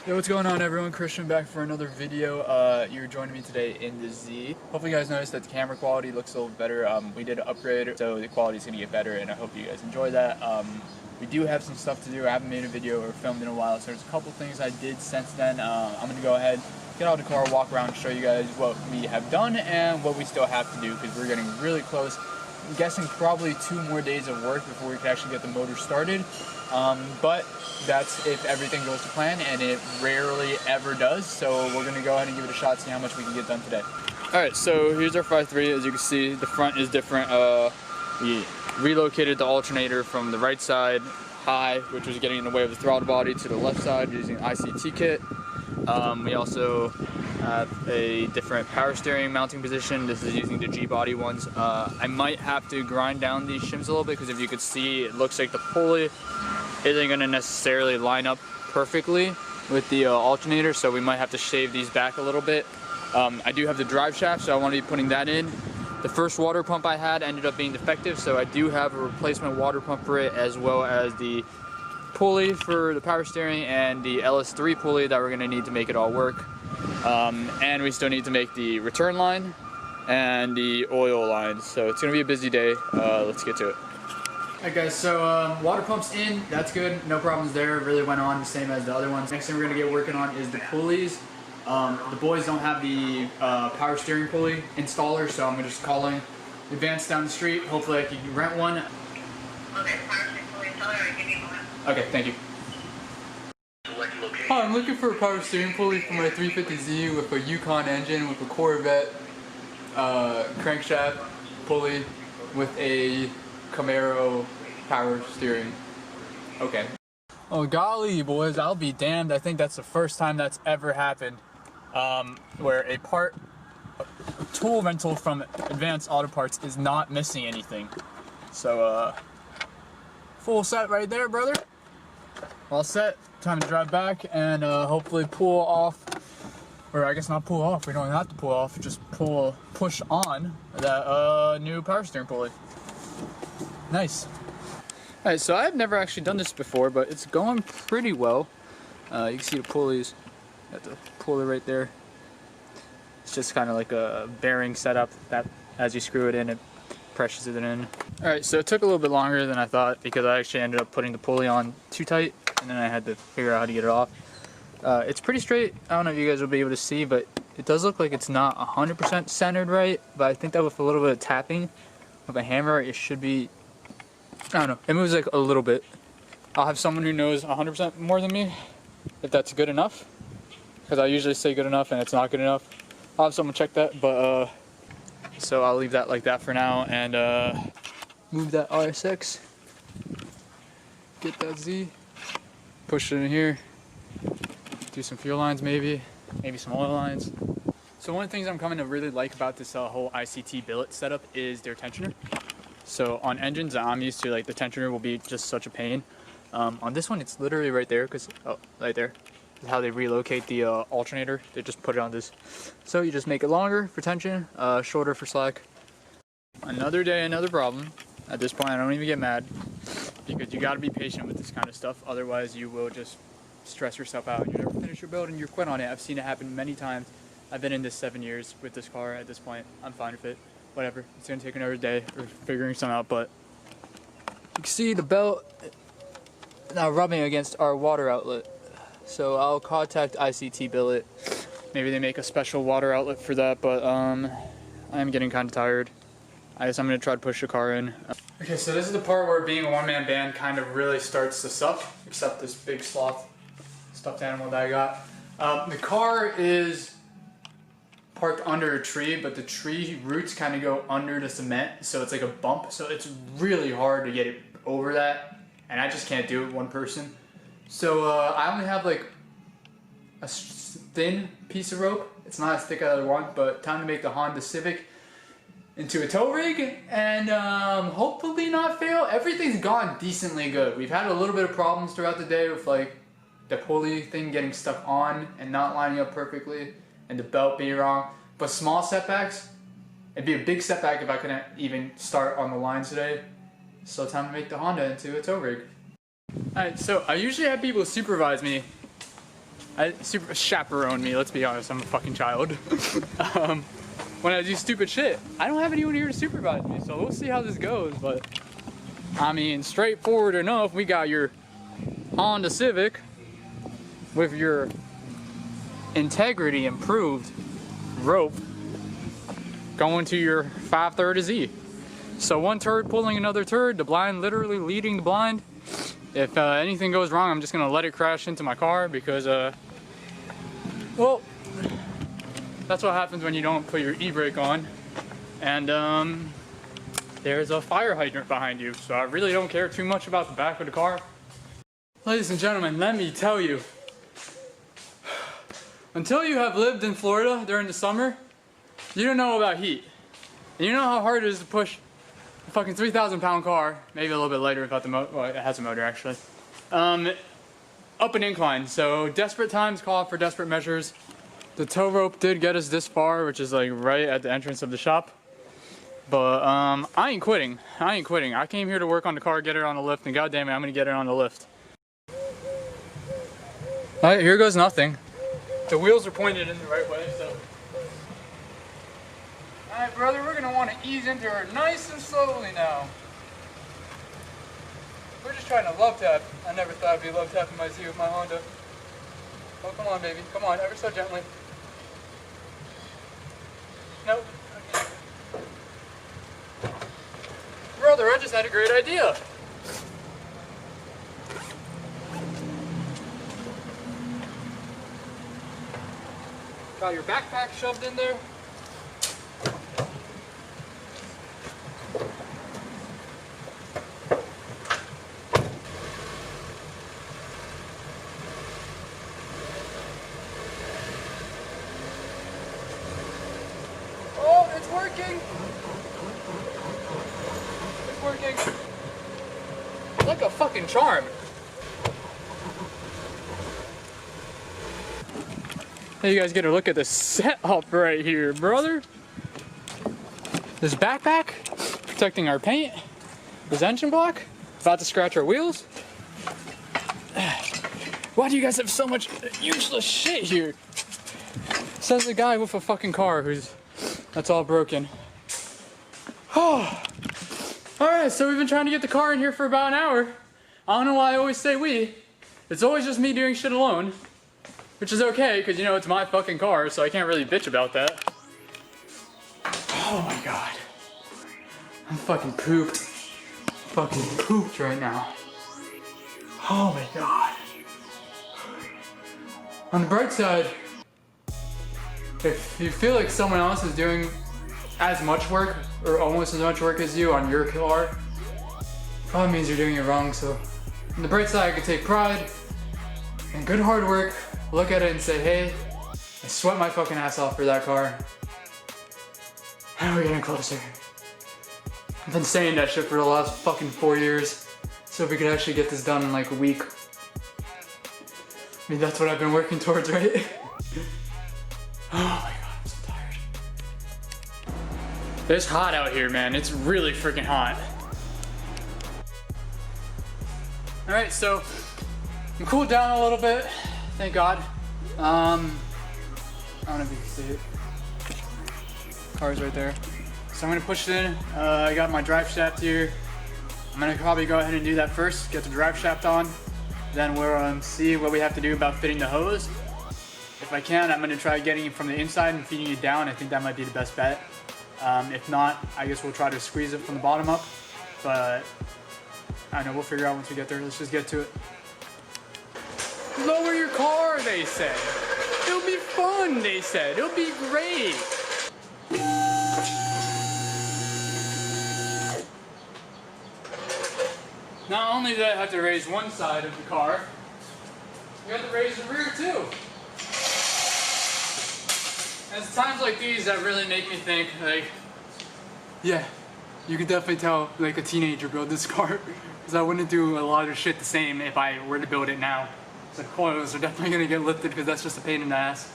Yo, what's going on everyone? Christian back for another video. You're joining me today in the Z. Hopefully you guys noticed that the camera quality looks a little better. We did an upgrade, so the quality is going to get better, and I hope you guys enjoy that. We do have some stuff to do. I haven't made a video or filmed in a while, so there's a couple things I did since then. I'm going to go ahead, get out of the car, walk around, and show you guys what we have done and what we still have to do, because we're getting really close. I'm guessing probably 2 more days of work before we can actually get the motor started. But that's if everything goes to plan, and it rarely ever does, so we're going to go ahead and give it a shot, see how much we can get done today. Alright, so here's our 5.3. As you can see, the front is different. We relocated the alternator from the right side high, which was getting in the way of the throttle body, to the left side using an ICT kit. We also have a different power steering mounting position. This is using the G-body ones. I might have to grind down these shims a little bit, because if you could see, it looks like the pulley isn't going to necessarily line up perfectly with the alternator, so we might have to shave these back a little bit. I do have the drive shaft, so I want to be putting that in. The first water pump I had ended up being defective, so I do have a replacement water pump for it, as well as the pulley for the power steering and the LS3 pulley that we're going to need to make it all work. And we still need to make the return line and the oil line, so it's going to be a busy day. Let's get to it. Alright guys, so water pump's in, that's good, no problems there, really went on the same as the other ones. Next thing we're going to get working on is the pulleys. The boys don't have the power steering pulley installer, so I'm just calling Advance down the street. Hopefully I can rent one. Okay, power steering pulley installer, I'll give you one. Okay, thank you. Hi, I'm looking for a power steering pulley for my 350Z with a Yukon engine, with a Corvette crankshaft pulley, with a Camaro power steering. Okay. Oh golly, boys, I'll be damned. I think that's the first time that's ever happened, where a tool rental from Advanced Auto Parts is not missing anything. So, full set right there, brother. All set. Time to drive back and hopefully pull off, or I guess not pull off. We don't have to pull off. Just push on that new power steering pulley. Nice. Alright, so I've never actually done this before, but it's going pretty well. You can see the pulleys. Got the pulley right there. It's just kind of like a bearing setup that as you screw it in, it presses it in. Alright, so it took a little bit longer than I thought, because I actually ended up putting the pulley on too tight, and then I had to figure out how to get it off. It's pretty straight. I don't know if you guys will be able to see, but it does look like it's not 100% centered right, but I think that with a little bit of tapping with a hammer, it should be, I don't know, it moves like a little bit. I'll have someone who knows 100% more than me, if that's good enough, because I usually say good enough and it's not good enough. I'll have someone check that, but so I'll leave that like that for now, and move that RSX, get that Z, push it in here, do some fuel lines, maybe some oil lines. So one of the things I'm coming to really like about this whole ICT billet setup is their tensioner. So on engines that I'm used to, like, the tensioner will be just such a pain. On this one, it's literally right there, because, oh, right there is how they relocate the alternator. They just put it on this. So you just make it longer for tension, shorter for slack. Another day, another problem. At this point, I don't even get mad, because you got to be patient with this kind of stuff. Otherwise, you will just stress yourself out. You never finish your build and you quit on it. I've seen it happen many times. I've been in this 7 years with this car. At this point, I'm fine with it. Whatever, it's gonna take another day of figuring something out, but you can see the belt now rubbing against our water outlet. So I'll contact ICT Billet. Maybe they make a special water outlet for that, but I'm getting kind of tired. I guess I'm gonna try to push the car in. Okay, so this is the part where being a one-man band kind of really starts to suck, except this big sloth stuffed animal that I got. The car is parked under a tree, but the tree roots kind of go under the cement, so it's like a bump, so it's really hard to get it over that, and I just can't do it with one person. So I only have like a thin piece of rope. It's not as thick as I want, but time to make the Honda Civic into a tow rig and hopefully not fail. Everything's gone decently good. We've had a little bit of problems throughout the day with like the pulley thing getting stuck on and not lining up perfectly, and the belt being wrong, but small setbacks. It'd be a big setback if I couldn't even start on the line today. So time to make the Honda into a tow rig. Alright, so I usually have people supervise me super chaperone me, let's be honest, I'm a fucking child. When I do stupid shit, I don't have anyone here to supervise me, so we'll see how this goes, but I mean, straightforward enough. We got your Honda Civic with your integrity improved rope going to your 5/3 Z. So one turd pulling another turd, the blind literally leading the blind. If anything goes wrong, I'm just gonna let it crash into my car because, well, that's what happens when you don't put your e-brake on. And there's a fire hydrant behind you, so I really don't care too much about the back of the car. Ladies and gentlemen, let me tell you, until you have lived in Florida during the summer, you don't know about heat. And you know how hard it is to push a fucking 3,000-pound car, maybe a little bit lighter without the motor, well, it has a motor actually, up an incline. So desperate times call for desperate measures. The tow rope did get us this far, which is like right at the entrance of the shop. But I ain't quitting. I ain't quitting. I came here to work on the car, get it on the lift, and goddamn it, I'm gonna get it on the lift. Alright, here goes nothing. The wheels are pointed in the right way, so. Alright, brother, we're gonna want to ease into her nice and slowly now. We're just trying to love tap. I never thought I'd be love tapping my Z with my Honda. Oh, come on, baby. Come on, ever so gently. Nope. Okay. Brother, I just had a great idea. Got your backpack shoved in there. Oh, it's working. It's working. Like a fucking charm. Hey, you guys get a look at the setup right here, brother. This backpack protecting our paint. This engine block about to scratch our wheels. Why do you guys have so much useless shit here? Says the guy with a fucking car that's all broken. Oh. Alright, so we've been trying to get the car in here for about an hour. I don't know why I always say we. It's always just me doing shit alone. Which is okay, because you know it's my fucking car, so I can't really bitch about that. Oh my god. I'm fucking pooped. Fucking pooped right now. Oh my god. On the bright side, if you feel like someone else is doing as much work, or almost as much work as you on your car, probably means you're doing it wrong, so on the bright side, I could take pride in good hard work, look at it and say, hey, I sweat my fucking ass off for that car. And we're getting closer. I've been saying that shit for the last fucking 4 years. So if we could actually get this done in like a week. I mean, that's what I've been working towards, right? Oh my god, I'm so tired. It's hot out here, man. It's really freaking hot. Alright, so I'm cooled down a little bit. Thank God. I don't know if you can see it. Car's right there. So I'm gonna push it in. I got my drive shaft here. I'm gonna probably go ahead and do that first, get the drive shaft on. Then we'll see what we have to do about fitting the hose. If I can, I'm gonna try getting it from the inside and feeding it down. I think that might be the best bet. If not, I guess we'll try to squeeze it from the bottom up. But I don't know, we'll figure out once we get there. Let's just get to it. Lower your car, they said. It'll be fun, they said. It'll be great. Not only did I have to raise one side of the car, you have to raise the rear too. And it's times like these that really make me think, like, yeah, you could definitely tell like a teenager built this car. Because I wouldn't do a lot of shit the same if I were to build it now. The coils are definitely gonna get lifted because that's just a pain in the ass.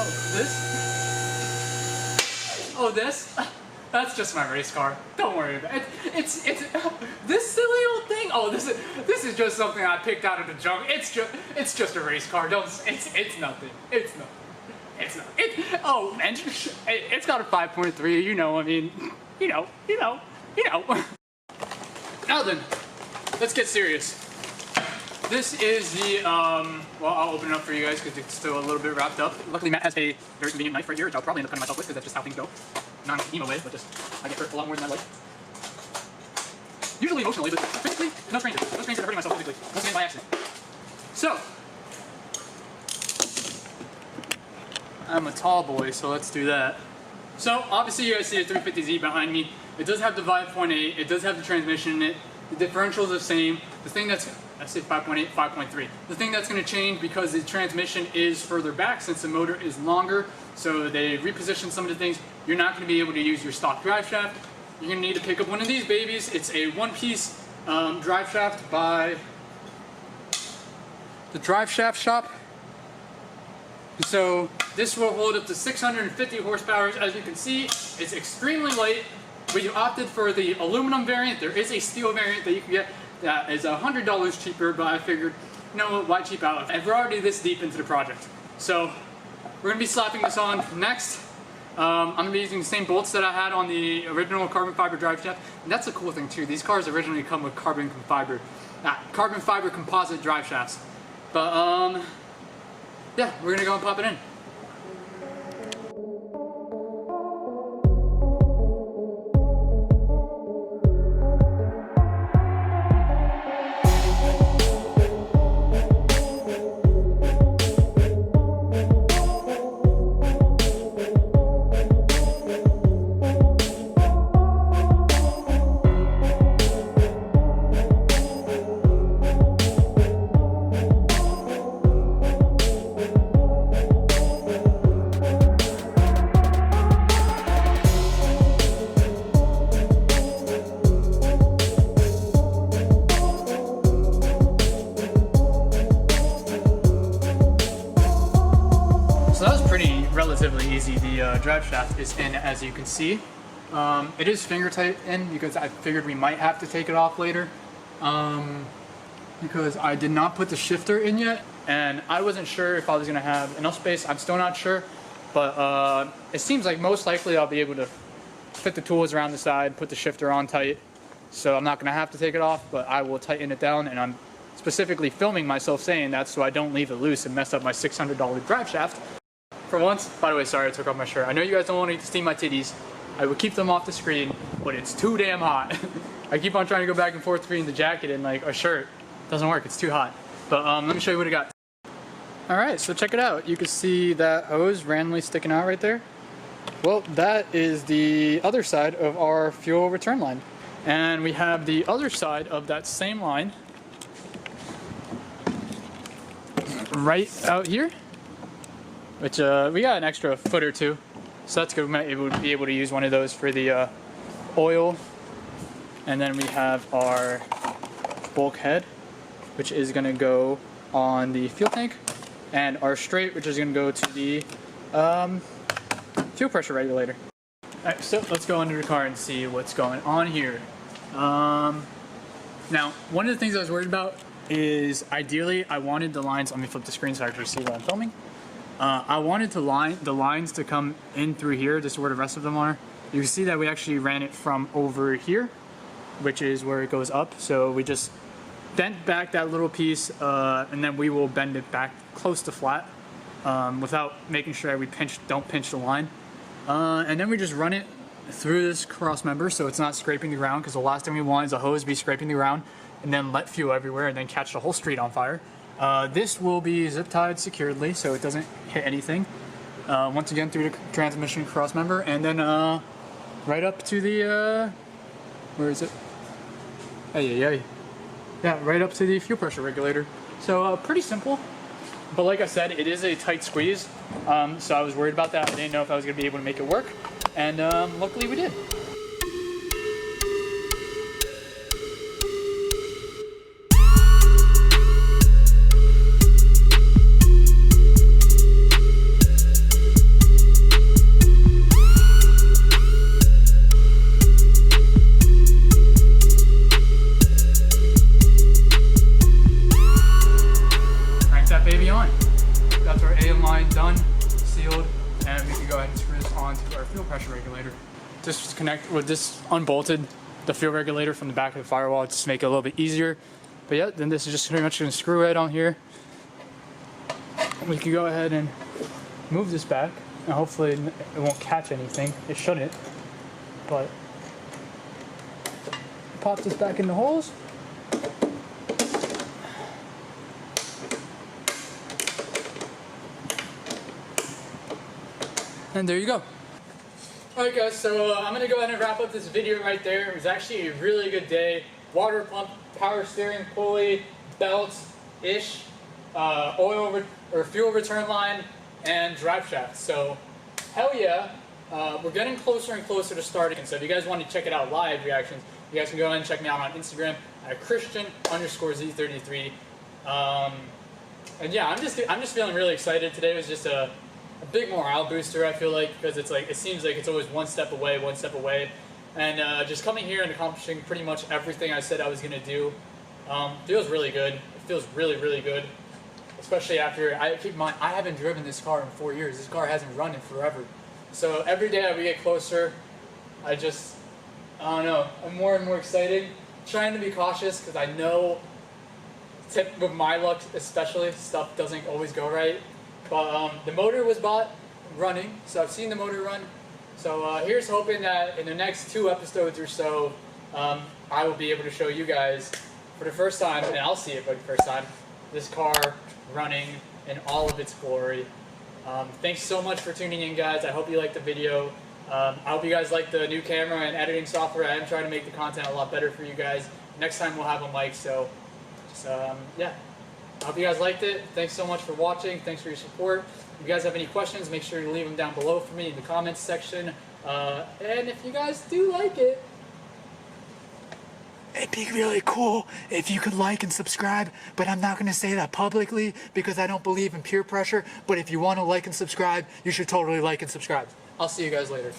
Oh, this? Oh, this? That's just my race car. Don't worry about it. It's this silly old thing. Oh, this is just something I picked out of the junk. It's just a race car. Don't. It's nothing. It's nothing. It's not. And it's got a 5.3. You know. I mean, you know. Now then, let's get serious. This is the, well, I'll open it up for you guys because it's still a little bit wrapped up. Luckily, Matt has a very convenient knife right here, which I'll probably end up cutting myself with because that's just how things go. Not in an emo way, but just, I get hurt a lot more than I like. Usually emotionally, but physically, no stranger. No stranger to hurting myself physically. Once again, by accident. So, I'm a tall boy, so let's do that. So, obviously you guys see a 350Z behind me. It does have the 5.8, it does have the transmission in it. The differential is the same. The thing that's, I say 5.8, 5.3. The thing that's going to change because the transmission is further back since the motor is longer, so they reposition some of the things. You're not going to be able to use your stock drive shaft. You're going to need to pick up one of these babies. It's a one-piece drive shaft by the Driveshaft shop. So this will hold up to 650 horsepower. As you can see, it's extremely light. We opted for the aluminum variant. There is a steel variant that you can get that is $100 cheaper, but I figured, you know what, why cheap out? And we're already this deep into the project. So we're gonna be slapping this on next. I'm gonna be using the same bolts that I had on the original carbon fiber drive shaft. And that's a cool thing too. These cars originally come with carbon fiber composite drive shafts. But yeah, we're gonna go and pop it in. Relatively easy. The drive shaft is in, as you can see. It is finger tight in because I figured we might have to take it off later because I did not put the shifter in yet and I wasn't sure if I was gonna have enough space. I'm still not sure, but it seems like most likely I'll be able to fit the tools around the side, put the shifter on tight, so I'm not gonna have to take it off, but I will tighten it down, and I'm specifically filming myself saying that so I don't leave it loose and mess up my $600 drive shaft. For once, by the way, sorry I took off my shirt. I know you guys don't want to see my titties. I will keep them off the screen, but it's too damn hot. I keep on trying to go back and forth between the jacket and like a shirt. Doesn't work, it's too hot. But let me show you what I got. Alright, so check it out. You can see that hose randomly sticking out right there. Well, that is the other side of our fuel return line. And we have the other side of that same line right out here. Which we got an extra foot or two, so that's good. We might be able to use one of those for the oil. And then we have our bulkhead, which is going to go on the fuel tank, and our straight, which is going to go to the fuel pressure regulator. Alright, so let's go under the car and see what's going on here. Now, one of the things I was worried about is ideally I wanted the lines. Let me flip the screen so I can see what I'm filming. I wanted the lines to come in through here, just where the rest of them are. You can see that we actually ran it from over here, which is where it goes up. So we just bent back that little piece, and then we will bend it back close to flat without making sure we don't pinch the line. And then we just run it through this cross member so it's not scraping the ground, because the last thing we want is a hose be scraping the ground and then let fuel everywhere and then catch the whole street on fire. This will be zip tied securely so it doesn't hit anything. Once again through the transmission cross member, and then right up to the where is it? Yeah, right up to the fuel pressure regulator. So pretty simple, but like I said, it is a tight squeeze. So I was worried about that. I didn't know if I was going to be able to make it work, and luckily we did. incline done, sealed, and we can go ahead and screw this onto our fuel pressure regulator. Just connect with this unbolted the fuel regulator from the back of the firewall just to make it a little bit easier. But yeah, then this is just pretty much going to screw right on here. We can go ahead and move this back, and hopefully it won't catch anything. It shouldn't, but pop this back in the holes. And there you go. Alright guys, so I'm going to go ahead and wrap up this video right there. It was actually a really good day. Water pump, power steering, pulley, belt-ish, fuel return line, and drive shaft. So, hell yeah. We're getting closer and closer to starting. So if you guys want to check it out live reactions, you guys can go ahead and check me out on Instagram at Christian_Z33. And yeah, I'm just feeling really excited. Today was just a big morale booster, I feel like, because it's like, it seems like it's always one step away, and just coming here and accomplishing pretty much everything I said I was gonna do feels really good. It feels really good, especially after keep in mind I haven't driven this car in 4 years. This car hasn't run in forever, so every day we get closer, I don't know, I'm more and more excited. Trying to be cautious because I know, with my luck especially, stuff doesn't always go right. But the motor was bought running, so I've seen the motor run. So here's hoping that in the next 2 episodes or so, I will be able to show you guys for the first time, and I'll see it for the first time, this car running in all of its glory. Thanks so much for tuning in, guys. I hope you liked the video. I hope you guys like the new camera and editing software. I am trying to make the content a lot better for you guys. Next time we'll have a mic, so just, yeah. I hope you guys liked it. Thanks so much for watching. Thanks for your support. If you guys have any questions, make sure you leave them down below for me in the comments section. And if you guys do like it, it'd be really cool if you could like and subscribe, but I'm not going to say that publicly because I don't believe in peer pressure. But if you want to like and subscribe, you should totally like and subscribe. I'll see you guys later.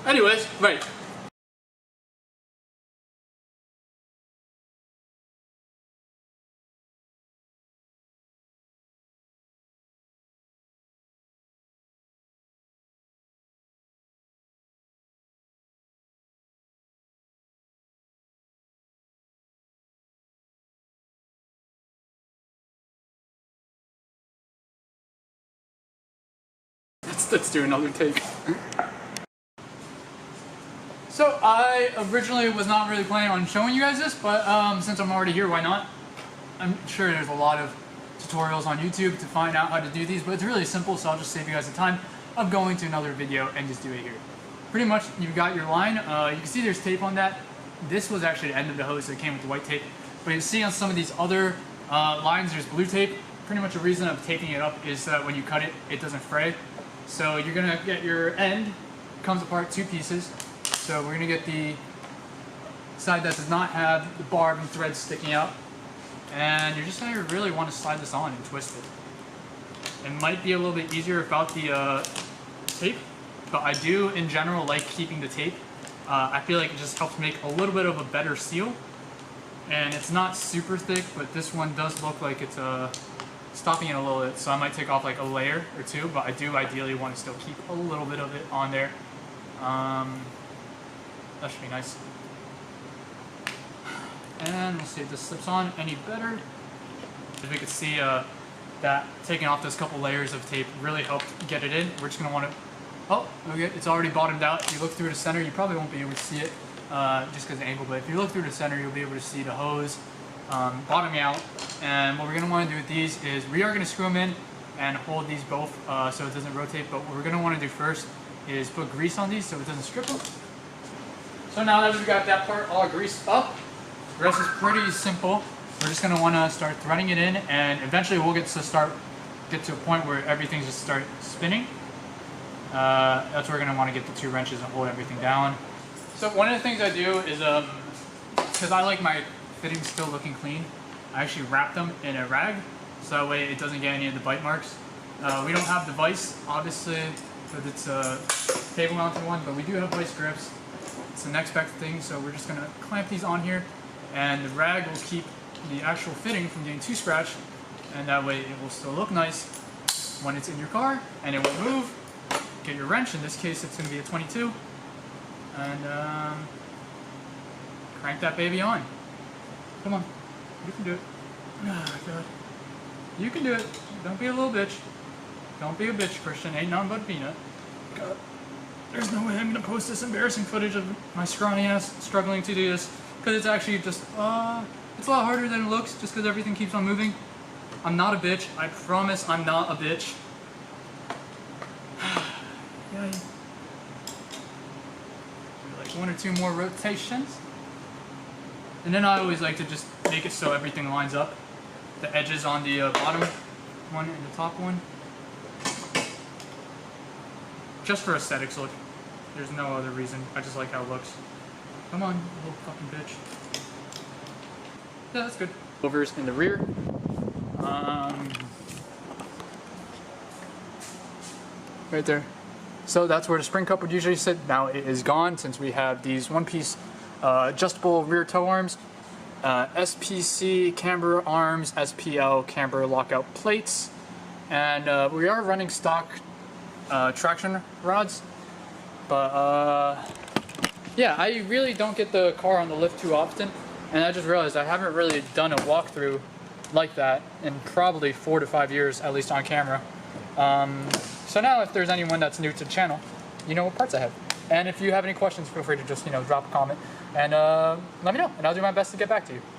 Anyways, right. Let's do another take. So I originally was not really planning on showing you guys this, but since I'm already here, why not? I'm sure there's a lot of tutorials on YouTube to find out how to do these, but it's really simple, so I'll just save you guys the time of going to another video and just do it here. Pretty much, you've got your line. You can see there's tape on that. This was actually the end of the hose, so it came with the white tape. But you see on some of these other lines, there's blue tape. Pretty much the reason of taping it up is so that when you cut it, it doesn't fray. So you're gonna get your end, comes apart 2 pieces. So we're gonna get the side that does not have the barb and threads sticking out. And you're just gonna really want to slide this on and twist it. It might be a little bit easier without the tape, but I do in general like keeping the tape. I feel like it just helps make a little bit of a better seal. And it's not super thick, but this one does look like it's stopping it a little bit, so I might take off like a layer or 2, but I do ideally want to still keep a little bit of it on there. That should be nice. And we'll see if this slips on any better. As we can see, that taking off those couple layers of tape really helped get it in. We're just gonna want to, oh, okay, it's already bottomed out. If you look through the center, you probably won't be able to see it just because of the angle, but if you look through the center, you'll be able to see the hose bottoming out. And what we're gonna want to do with these is we are gonna screw them in and hold these both so it doesn't rotate, but what we're gonna want to do first is put grease on these so it doesn't strip them. So now that we've got that part all greased up, the rest is pretty simple. We're just going to want to start threading it in, and eventually we'll get to a point where everything just starts spinning. That's where we're going to want to get the 2 wrenches and hold everything down. So one of the things I do is, because I like my fittings still looking clean, I actually wrap them in a rag, so that way it doesn't get any of the bite marks. We don't have the vise, obviously, because it's a table mounted one, but we do have vice grips. It's the next best thing, so we're just going to clamp these on here, and the rag will keep the actual fitting from getting too scratched, and that way it will still look nice when it's in your car and it won't move. Get your wrench, in this case it's going to be a 22, and crank that baby on. Come on, you can do it. Oh God, you can do it. Don't be a little bitch. Don't be a bitch, Christian. Ain't nothing but peanut. God, there's no way I'm going to post this embarrassing footage of my scrawny ass struggling to do this, because it's actually just it's a lot harder than it looks, just because everything keeps on moving. I'm not a bitch. I promise I'm not a bitch. Yeah. Like 1 or 2 more rotations. And then I always like to just make it so everything lines up. The edges on the bottom one and the top one. Just for aesthetics look. There's no other reason. I just like how it looks. Come on, you little fucking bitch. Yeah, that's good. Overs in the rear. Right there. So that's where the spring cup would usually sit. Now it is gone since we have these one-piece adjustable rear tow arms, SPC camber arms, SPL camber lockout plates, and we are running stock traction rods. But yeah, I really don't get the car on the lift too often. And I just realized I haven't really done a walkthrough like that in probably 4 to 5 years, at least on camera. So now if there's anyone that's new to the channel, you know what parts I have. And if you have any questions, feel free to just, drop a comment and let me know, and I'll do my best to get back to you.